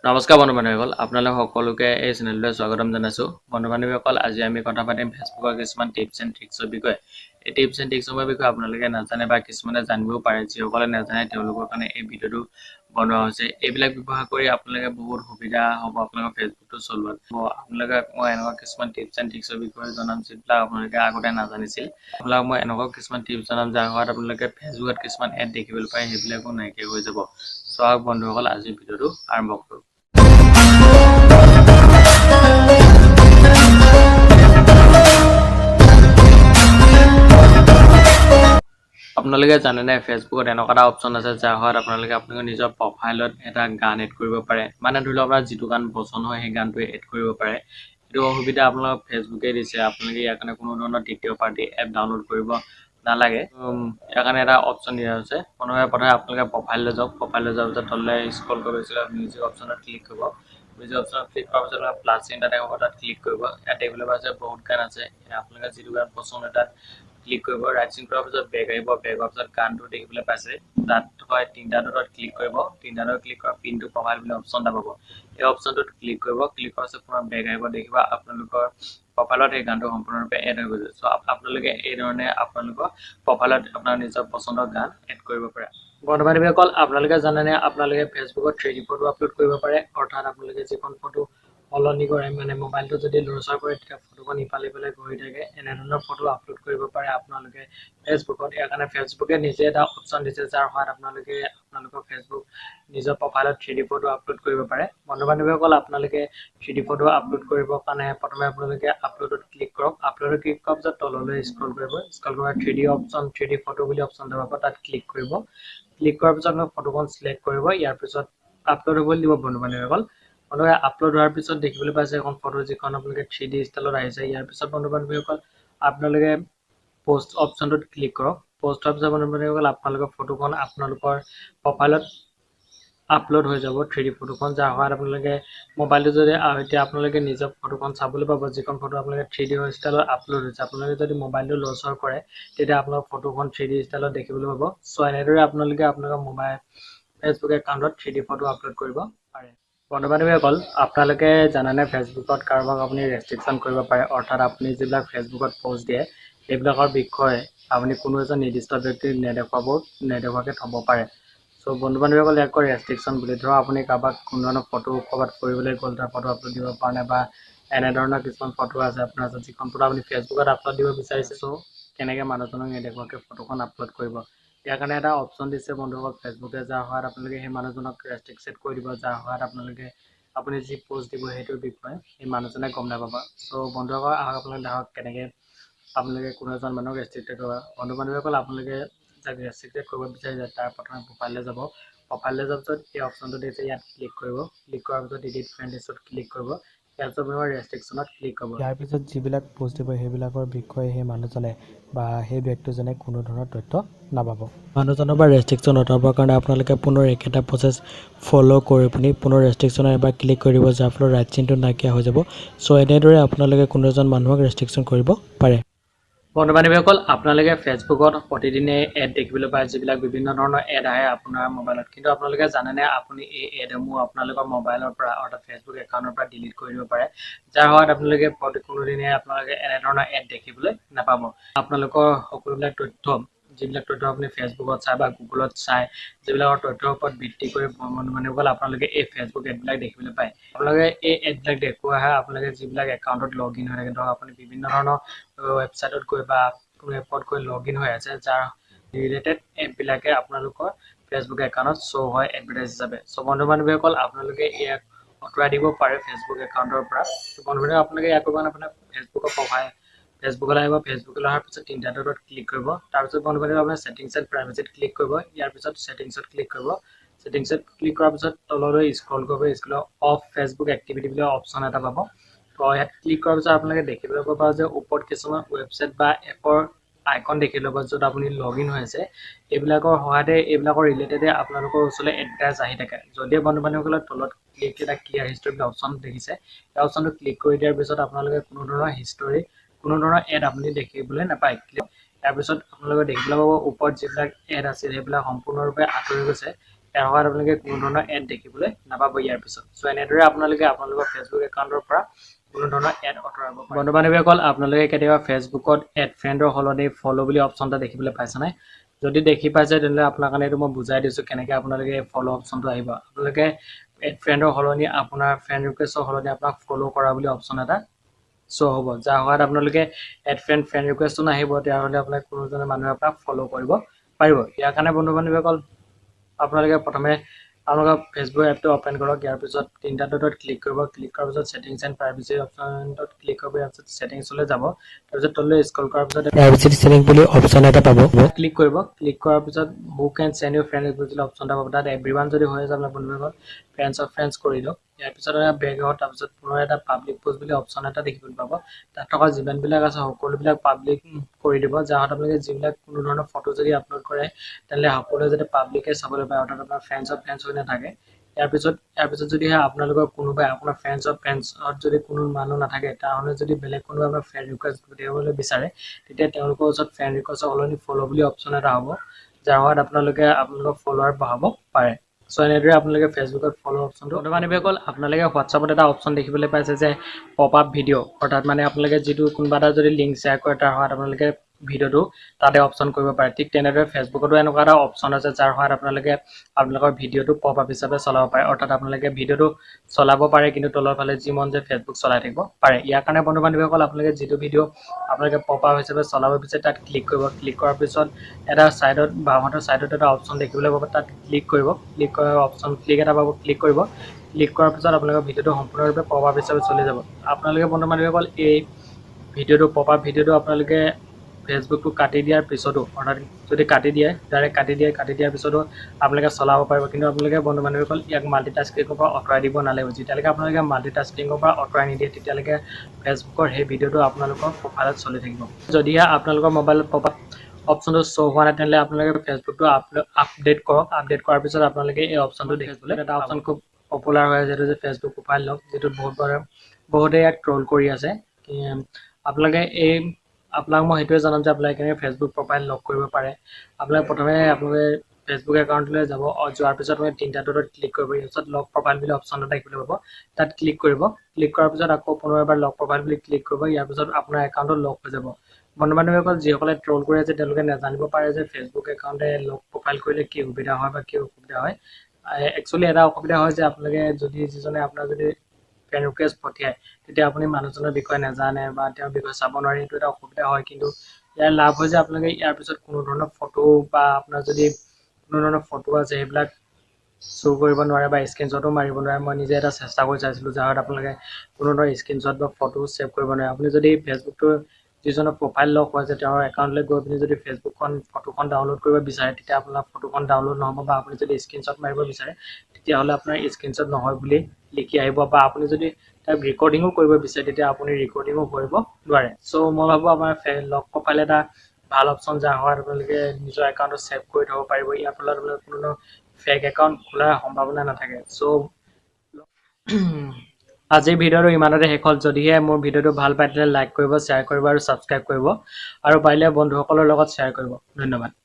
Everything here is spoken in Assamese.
নমস্কাৰ বন্ধু বান্ধৱীসকল, আপোনালোক সকলোকে এই চেনেললৈ স্বাগতম জনাইছোঁ। বন্ধু বান্ধৱীসকল, আজি আমি কথা পাতিম ফেচবুকৰ কিছুমান টিপছ এণ্ড ট্ৰিক্সৰ বিষয়ে। এই টিপছ এণ্ড ট্ৰিক্সৰ বিষয়ে আপোনালোকে নাজানে বা কিছুমানে জানিবও পাৰে। যিসকলে নাজানে তেওঁলোকৰ কাৰণে এই ভিডিঅ'টো বনোৱা হৈছে। এইবিলাক ব্যৱহাৰ কৰি আপোনালোকে বহুত সুবিধা হ'ব আপোনালোকৰ ফেচবুকটো চলোৱাত। আপোনালোকে মই এনেকুৱা কিছুমান টিপছ এণ্ড ট্ৰিক্সৰ বিষয়ে জনাম যিবিলাক আপোনালোকে আগতে নাজানিছিল। আপোনালোকক মই এনেকুৱা কিছুমান টিপছ জনাম যাৰ সহায়ত আপোনালোকে ফেচবুকত কিছুমান এড দেখিবলৈ পায়, সেইবিলাকো নাইকিয়া হৈ যাব। চাওক বন্ধুসকল, আজিৰ ভিডিঅ'টো আৰম্ভ কৰোঁ। আপোনালোকে জানেনে ফেচবুকত এনেকুৱা এটা অপশ্যন আছে যাৰ সহায়ত আপোনালোকৰ নিজৰ প্ৰফাইলত এটা গান এড কৰিব পাৰে। মানে ধৰি লওক আপোনাৰ যিটো গান পচন্দ হয় সেই গানটোৱে এড কৰিব পাৰে। এইটো সুবিধা আপোনালোকক ফেচবুকে দিছে। আপোনালোকে ইয়াৰ কাৰণে কোনো ধৰণৰ তৃতীয় পাৰ্টি এপ ডাউনলোড কৰিব নালাগে। ইয়াৰ কাৰণে এটা অপশ্যন দিয়া হৈছে। প্ৰথমে আপোনালোকে প্ৰফাইললৈ যাওক। প্ৰফাইললৈ যোৱাৰ পিছত তললৈ স্ক্ৰল কৰিছিল মিউজিক অপশ্যনত ক্লিক কৰিব। মিউজিক অপশ্যনত ক্লিক কৰাৰ পিছত প্লাছ চিন এটা থাকিব, তাত ক্লিক কৰিব। ইয়াত দেখিবলৈ পাইছে বহুত গান আছে। আপোনালোকে যিটো গান পচন্দ হয় তাত ক্লিক কৰিব। ৰাইট চিন কৰাৰ পিছত বেক আহিব। বেক হোৱাৰ পিছত গানটো দেখিবলৈ পাইছে। তাত হয় তিনিটা ডটত ক্লিক কৰিব। তিনিটা ডটত ক্লিক কৰা পিনটো প্ৰফাইল বুলি অপশ্যন এটা পাব। এই অপশ্যনটোত ক্লিক কৰিব। ক্লিক কৰাৰ পিছত পুনৰ বেক আহিব। দেখিবা আপোনালোকৰ প্ৰফাইলত সেই গানটো সম্পূৰ্ণৰূপে এড হৈ গৈছে। চ' আপোনালোকে এই ধৰণে আপোনালোকৰ প্ৰফাইলত আপোনাৰ নিজৰ পচন্দৰ গান এড কৰিব পাৰে। বন্ধু বান্ধৱীসকল, আপোনালোকে জানেনে আপোনালোকে ফেচবুকত 3D ফটো আপলোড কৰিব পাৰে। অৰ্থাৎ আপোনালোকে যিখন ফটো সলনি কৰে, মানে মোবাইলটো যদি লৰচৰ কৰে তেতিয়া ফটোখন ইফালে ইফালে ঘূৰি থাকে। এনেধৰণৰ ফটো আপলোড কৰিব পাৰে আপোনালোকে ফেচবুকত। ইয়াৰ কাৰণে ফেচবুকে নিজে এটা অপশ্যন দিছে যাৰ সহায়ত আপোনালোকে আপোনালোকৰ ফেচবুক নিজৰ প্ৰফাইলত 3D ফটো আপলোড কৰিব পাৰে। বন্ধু বান্ধৱীসকল, আপোনালোকে 3D ফটো আপলোড কৰিবৰ কাৰণে প্ৰথমে আপোনালোকে আপলোডত ক্লিক কৰক। আপলোডত ক্লিক কৰাৰ পিছত তললৈ স্ক্ৰল কৰিব। স্ক্ৰল কৰাৰ 3D ফটো বুলি অপশ্যন এটা পাব, তাত ক্লিক কৰিব। ক্লিক কৰাৰ পিছত ফটোখন চিলেক্ট কৰিব। ইয়াৰ পিছত আপলোড হ'বলৈ দিব বন্ধু বান্ধৱীসকল। আপোনালোকে আপলোড হোৱাৰ পিছত দেখিবলৈ পাইছে এখন ফটো যিখন আপোনালোকে 3D ষ্টাইলত আহিছে। ইয়াৰ পিছত বন্ধু বান্ধৱীসকল আপোনালোকে পোষ্ট অপশ্যনটোত ক্লিক কৰক। পোষ্ট হোৱাৰ পিছত বন্ধু বান্ধৱীসকল আপোনালোকৰ ফটোখন আপোনালোকৰ প্ৰফাইলত আপলোড হৈ যাব 3D ফটোখন, যাৰ সহায়ত আপোনালোকে মোবাইলটো যদি এতিয়া আপোনালোকে নিজৰ ফটোখন চাবলৈ পাব, যিখন ফটো আপোনালোকে 3D ষ্টাইলত আপলোড হৈছে। আপোনালোকে যদি মোবাইলটো লৰচৰ কৰে তেতিয়া আপোনালোকৰ ফটোখন 3D ষ্টাইলত দেখিবলৈ পাব। চ' এনেদৰে আপোনালোকে আপোনালোকৰ মোবাইল ফেচবুক একাউণ্টত 3D ফটো আপলোড কৰিব পাৰে। বন্ধু বান্ধৱীসকল, আপোনালোকে জানেনে ফেচবুকত কাৰোবাক আপুনি ৰেষ্ট্ৰিকশ্যন কৰিব পাৰে। অৰ্থাৎ আপুনি যিবিলাক ফেচবুকত পোষ্ট দিয়ে সেইবিলাকৰ বিষয়ে আপুনি কোনো এজন নিৰ্দিষ্ট ব্যক্তিক নেদেখুৱাকৈ থ'ব পাৰে। চ' বন্ধু বান্ধৱীসকল, ইয়াক কয় ৰেষ্ট্ৰিকশ্যন বুলি। ধৰক আপুনি কাৰোবাক কোনো ধৰণৰ ফটো ক'ৰবাত ফুৰিবলৈ গ'ল, তাৰ ফটো আপলোড দিব পৰা নাই, বা এনেধৰণৰ কিছুমান ফটো আছে আপোনাৰ ওচৰত যিখন ফটো আপুনি ফেচবুকত আপলোড দিব বিচাৰিছে। চ' কেনেকৈ মানুহজনক নেদেখুৱাকৈ ফটোখন আপলোড কৰিব, ইয়াৰ কাৰণে এটা অপশ্যন দিছে বন্ধুসকল ফেচবুকে, যাৰ সহায়ত আপোনালোকে সেই মানুহজনক ৰেষ্ট্ৰিকশ্যন কৰি দিব, যাৰ সহায়ত আপুনি যি পোষ্ট দিব সেইটোৰ বিষয়ে সেই মানুহজনে গম নাপাব। চ' বন্ধুসকল, আপোনালোকে দেখক কেনেকৈ আপোনালোকে কোনো এজন মানুহক ৰেষ্ট্ৰিক্টেড কৰিব। বন্ধু বান্ধৱীসকল, আপোনালোকে যাক ৰেষ্ট্ৰিক্টেড কৰিব বিচাৰিছে তাৰ প্ৰথমে প্ৰফাইললৈ যাব। প্ৰফাইললৈ যোৱাৰ পিছত এই অপশ্যনটো দিছে, ইয়াত ক্লিক কৰিব। ক্লিক কৰাৰ পিছত এডিট ফ্ৰেণ্ডছত ক্লিক কৰিব। ইয়াৰ পিছত ৰেষ্ট্ৰিকশ্যনত ক্লিক কৰিব। ইয়াৰ পিছত যিবিলাক পোষ্ট দিব সেইবিলাকৰ বিষয়ে সেই মানুহজনে বা সেই ব্যক্তিজনে কোনো ধৰণৰ তথ্য নাপাব। মানুহজনৰ পৰা ৰেষ্ট্ৰিকশ্যন আঁতৰাবৰ কাৰণে আপোনালোকে পুনৰ একেটা প্ৰচেছ ফ'ল' কৰি পিনি পুনৰ ৰেষ্ট্ৰিকশ্যনত এবাৰ ক্লিক কৰি দিব, যাৰ ফলত ৰাইট চিনটো নাইকিয়া হৈ যাব। চ' এনেদৰে আপোনালোকে কোনো এজন মানুহক ৰেষ্ট্ৰিকশ্যন কৰিব পাৰে। বন্ধু বান্ধৱীসকল, আপোনালোকে ফেচবুকত প্ৰতিদিনে এড দেখিবলৈ পায়, যিবিলাক বিভিন্ন ধৰণৰ এড আহে আপোনাৰ মোবাইলত। কিন্তু আপোনালোকে জানেনে আপুনি এই এডসমূহ আপোনালোকৰ মোবাইলৰ পৰা অৰ্থাৎ ফেচবুক একাউণ্টৰ পৰা ডিলিট কৰি দিব পাৰে, যাৰ সহায়ত আপোনালোকে কোনোদিনে আপোনালোকে এনেধৰণৰ এড দেখিবলৈ নাপাব। আপোনালোকৰ সকলোবিলাক তথ্য, যিবিলাক তথ্য আপুনি ফেচবুকত চাই বা গুগলত চাই, যিবিলাকৰ তথ্যৰ ওপৰত ভিত্তি কৰি বন্ধু বান্ধৱীসকল আপোনালোকে এই ফেচবুক এডবিলাক দেখিবলৈ পায়। আপোনালোকে এই এডবিলাক দেখুৱাহে আপোনালোকে যিবিলাক একাউণ্টত লগ ইন হৈ থাকে, ধৰক আপুনি বিভিন্ন ধৰণৰ ৱেবছাইটত গৈ বা কোনো এপত গৈ লগ ইন হৈ আছে, যাৰ ৰিলেটেড এপবিলাকে আপোনালোকৰ ফেচবুক একাউণ্টত শ্ব' হয় এডভাৰটাইজ হিচাপে। চ' বন্ধু বান্ধৱীসকল, আপোনালোকে ইয়াক আঁতৰাই দিব পাৰে ফেচবুক একাউণ্টৰ পৰা। বন্ধু বান্ধৱী, আপোনালোকে ইয়াৰ কৰিব আপোনাৰ ফেচবুকৰ ফেচবুকলৈ আহিব। ফেচবুকলৈ অহাৰ পিছত তিনিটা ডটত ক্লিক কৰিব। তাৰপিছত বন্ধু বান্ধৱী আপোনাৰ ছেটিংছ এণ্ড প্ৰাইভেচিত ক্লিক কৰিব। ইয়াৰ পিছত ছেটিংছত ক্লিক কৰিব। ছেটিংছত ক্লিক কৰাৰ পিছত তললৈ স্ক্ৰল কৰিব। স্ক্ৰল অফ ফেচবুক এক্টিভিটি বুলি অপশ্যন এটা পাব। তো ইয়াত ক্লিক কৰাৰ পিছত আপোনালোকে দেখিবলৈ পাব যে ওপৰত কিছুমান ৱেবছাইট বা এপৰ আইকন দেখি ল'ব, য'ত আপুনি লগ ইন হৈ আছে। এইবিলাকৰ সহায়তে এইবিলাকৰ ৰিলেটেডে আপোনালোকৰ ওচৰলৈ এডভাৰটাইজ আহি থাকে। যদিও বন্ধু বান্ধৱীসকলৰ তলত এটা ক্লিয়াৰ হিষ্টৰী বুলি অপশ্যন দেখিছে, এই অপশ্যনটো ক্লিক কৰি দিয়াৰ পিছত আপোনালোকে কোনো ধৰণৰ হিষ্টৰী, কোনো ধৰণৰ এড আপুনি দেখিবলৈ নাপায়। ইয়াৰ পিছত আপোনালোকে দেখিবলৈ পাব ওপৰত যিবিলাক এড আছিল সেইবিলাক সম্পূৰ্ণৰূপে আঁতৰি গৈছে। এনেকুৱাত আপোনালোকে কোনো ধৰণৰ এড দেখিবলৈ নাপাব ইয়াৰ পিছত সো এনেদৰে আপোনালোকে আপোনালোকৰ ফেচবুক একাউণ্টৰ পৰা কোনো ধৰণৰ এড আঁতৰাব পাৰে বন্ধু বান্ধৱীসকল আপোনালোকে কেতিয়াবা ফেচবুকত এড ফ্ৰেণ্ডৰ সলনি ফলো বুলি অপশ্যন এটা দেখিবলৈ পাইছে নাই যদি দেখি পাইছে তেন্তে আপোনাৰ কাৰণে এইটো মই বুজাই দিছোঁ কেনেকৈ আপোনালোকে ফলো অপশ্যনটো আহিব আপোনালোকে এড ফ্ৰেণ্ডৰ সলনি আপোনাৰ ফ্ৰেণ্ড ৰিকুৱেষ্টৰ সলনি আপোনাক ফলো কৰা বুলি অপশ্যন এটা শ্ব' হ'ব যাৰ সহায়ত আপোনালোকে এড ফ্ৰেণ্ড ৰিকুৱেষ্টটো নাহিব তেতিয়াহ'লে আপোনাক কোনোজনে মানুহে আপোনাক ফলো কৰিব পাৰিব ইয়াৰ কাৰণে বন্ধু বান্ধৱীসকল আপোনালোকে প্ৰথমে আপোনালোকৰ ফেচবুক এপটো অপেন কৰক ইয়াৰ পিছত তিনিটা ডটত ক্লিক কৰিব ক্লিক কৰাৰ পিছত ছেটিংছ এণ্ড প্ৰাইভেচি অপশ্যনটোত ক্লিক কৰিব ইয়াৰ পিছত ছেটিংছলৈ যাব তাৰপিছত তললৈ স্ক্ৰল কৰাৰ পিছত প্ৰাইভেচি ছেটিং বুলি অপশ্যন এটা পাব ক্লিক কৰিব ক্লিক কৰাৰ পিছত হু কেন চেণ্ড ইউ ফ্ৰেণ্ড ৰিকুৱেষ্ট বুলি অপশ্যন এটা পাব তাত এভৰিৱান যদি হৈ আছে আপোনাৰ বন্ধুসকল ফ্ৰেণ্ডছ কৰি দিয়ক ইয়াৰ পিছত বেক হ'ব তাৰপিছত পুনৰ এটা পাব্লিক পোষ্ট বুলি অপশ্যন এটা দেখিবলৈ পাব তাত থকা যিমানবিলাক আছে সকলোবিলাক পাব্লিক কৰি দিব যাৰ সৈতে আপোনালোকে যিবিলাক কোনো ধৰণৰ ফটো যদি আপলোড কৰে তেন্তে সকলোৱে যাতে পাব্লিকে চাবলৈ পায় অৰ্থাৎ আপোনাৰ ফ্ৰেণ্ডছ হৈ নাথাকে ইয়াৰ পিছত যদিহে আপোনালোকৰ কোনোবাই আপোনাৰ ফ্ৰেণ্ডছত যদি কোনো মানুহ নাথাকে তাৰমানে যদি বেলেগ কোনোবাই আপোনাৰ ফ্ৰেণ্ড ৰিকুৱেষ্ট পঠিয়াবলৈ বিচাৰে তেতিয়া তেওঁলোকৰ ওচৰত ফ্ৰেণ্ড ৰিকুৱেষ্টৰ সলনি ফলো বুলি অপশ্যন এটা হ'ব যাৰ সহায়ত আপোনালোকে আপোনালোকৰ ফলোৱাৰ বঢ়াব পাৰে সো এনেদৰে আপোনালোকে ফেচবুকত ফলো অপশ্যনটো বন্ধু বান্ধৱীসকল আপোনালোকে হোৱাটছআপত এটা অপশ্যন দেখিবলৈ পাইছে যে পপ আপ ভিডিঅ' অৰ্থাৎ মানে আপোনালোকে যিটো কোনোবা এটা যদি লিংক শ্বেয়াৰ কৰে তাৰ সহায়ত আপোনালোকে ভিডিঅ'টো তাতে অপশ্যন কৰিব পাৰে ঠিক তেনেদৰে ফেচবুকতো এনেকুৱা এটা অপশ্যন আছে যাৰ সহায়ত আপোনালোকে আপোনালোকৰ ভিডিঅ'টো পপ আপ হিচাপে চলাব পাৰে অৰ্থাৎ আপোনালোকে ভিডিঅ'টো চলাব পাৰে কিন্তু তলৰ ফালে যি মন যায় ফেচবুক চলাই থাকিব পাৰে ইয়াৰ কাৰণে বন্ধু বান্ধৱীসকল আপোনালোকে যিটো ভিডিঅ' আপোনালোকে পপ আপ হিচাপে চলাব বিচাৰে তাত ক্লিক কৰিব ক্লিক কৰাৰ পিছত এটা ছাইডত বাওঁহাতৰ ছাইডত এটা অপশ্যন দেখিবলৈ পাব তাত ক্লিক কৰিব ক্লিক কৰাৰ অপশ্যন ক্লিক এটা পাব ক্লিক কৰিব ক্লিক কৰাৰ পিছত আপোনালোকৰ ভিডিঅ'টো সম্পূৰ্ণৰূপে পপ আপ হিচাপে চলি যাব আপোনালোকে বন্ধু বান্ধৱীসকল এই ভিডিঅ'টো পপ আপ ভিডিঅ'টো আপোনালোকে ফেচবুকটো কাটি দিয়াৰ পিছতো অৰ্থাৎ যদি কাটি দিয়াৰ পিছতো আপোনালোকে চলাব পাৰিব কিন্তু আপোনালোকে বন্ধু বান্ধৱীসকল ইয়াক মাল্টিটাস্কিঙৰ পৰা আঁতৰাই দিব নালাগিব যেতিয়ালৈকে আপোনালোকে মাল্টিটাস্কিঙৰ পৰা আঁতৰাই নিদিয়ে তেতিয়ালৈকে ফেচবুকৰ সেই ভিডিঅ'টো আপোনালোকৰ প্ৰফাইলত চলি থাকিব যদিহে আপোনালোকৰ মোবাইলত পপ আপ অপশ্যনটো শ্ব' হোৱা নাই তেনেহ'লে আপোনালোকে ফেচবুকটো আপডেট কৰক আপডেট কৰাৰ পিছত আপোনালোকে এই অপশ্যনটো দেখিবলৈ এটা অপশ্যন খুব পপুলাৰ হৈ আছে যে ফেচবুক প্ৰফাইল লক যিটোত বহুতে ইয়াক ট্ৰল কৰি আছে আপোনালোকে আপোনাক মই সেইটোৱে জনাম যে আপোনালোকে কেনেকৈ ফেচবুক প্ৰফাইল লক কৰিব পাৰে আপোনালোকে প্ৰথমে আপোনালোকে ফেচবুক একাউণ্টলৈ যাব যোৱাৰ পিছত আপুনি তিনিটা ডটত ক্লিক কৰিব ইয়াৰ পিছত লক প্ৰফাইল বুলি অপশ্যন এটা দেখিবলৈ পাব তাত ক্লিক কৰিব ক্লিক কৰাৰ পিছত আকৌ পুনৰ এবাৰ লক প্ৰফাইল বুলি ক্লিক কৰিব ইয়াৰ পিছত আপোনাৰ একাউণ্টটো লক হৈ যাব বন্ধু বান্ধৱীসকল যিসকলে ট্ৰল কৰি আছে তেওঁলোকে নাজানিব পাৰে যে ফেচবুক একাউণ্টে লক প্ৰফাইল কৰিলে কি সুবিধা হয় বা কি অসুবিধা হয় একচুৱেলি এটা অসুবিধা হয় যে আপোনালোকে যদি যিজনে আপোনাৰ যদি ফ্ৰেণ্ড ৰিকুৱেষ্ট পঠিয়ায় তেতিয়া আপুনি মানুহজনৰ বিষয়ে নাজানে বা তেওঁৰ বিষয়ে চাব নোৱাৰে এইটো এটা অসুবিধা হয় কিন্তু ইয়াৰ লাভ হয় যে আপোনালোকে ইয়াৰ পিছত কোনো ধৰণৰ ফটো বা আপোনাৰ যদি কোনো ধৰণৰ ফটো আছে সেইবিলাক শ্ব' কৰিব নোৱাৰে বা স্ক্ৰীনশ্বটো মাৰিব নোৱাৰে মই নিজে এটা চেষ্টা কৰি চাইছিলোঁ যাৰ আপোনালোকে কোনো ধৰণৰ স্ক্ৰীনশ্বট বা ফটো ছেভ কৰিব নোৱাৰে আপুনি যদি ফেচবুকটো যিজনৰ প্ৰফাইল লক হৈ আছে তেওঁৰ একাউণ্টলৈ গৈ পিনি যদি ফটোখন ডাউনলোড কৰিব বিচাৰে তেতিয়া আপোনাৰ ফটোখন ডাউনলোড নহ'ব বা আপুনি যদি স্ক্ৰীনশ্বট মাৰিব বিচাৰে তেতিয়াহ'লে আপোনাৰ স্ক্ৰীনশ্বট নহয় বুলি লিখি আহিব বা আপুনি যদি তাক ৰেকৰ্ডিঙো কৰিব বিচাৰে তেতিয়া আপুনি ৰেকৰ্ডিঙো কৰিব নোৱাৰে চ' মই ভাবোঁ আমাৰ লক প্ৰফাইল এটা ভাল অপশ্যন যাৰ সহায়ত আপোনালোকে নিজৰ একাউণ্টত ছেভ কৰি থ'ব পাৰিব ইয়াৰ ফলত আপোনালোকে কোনো ফেক একাউণ্ট খোলাৰ সম্ভাৱনা নাথাকে চ' আজিৰ ভিডিঅ'টো ইমানতে শেষ হ'ল যদিহে মোৰ ভিডিঅ'টো ভাল পায় তেন্তে লাইক কৰিব শ্বেয়াৰ কৰিব আৰু ছাবস্ক্ৰাইব কৰিব আৰু পাৰিলে বন্ধুসকলৰ লগত শ্বেয়াৰ কৰিব ধন্যবাদ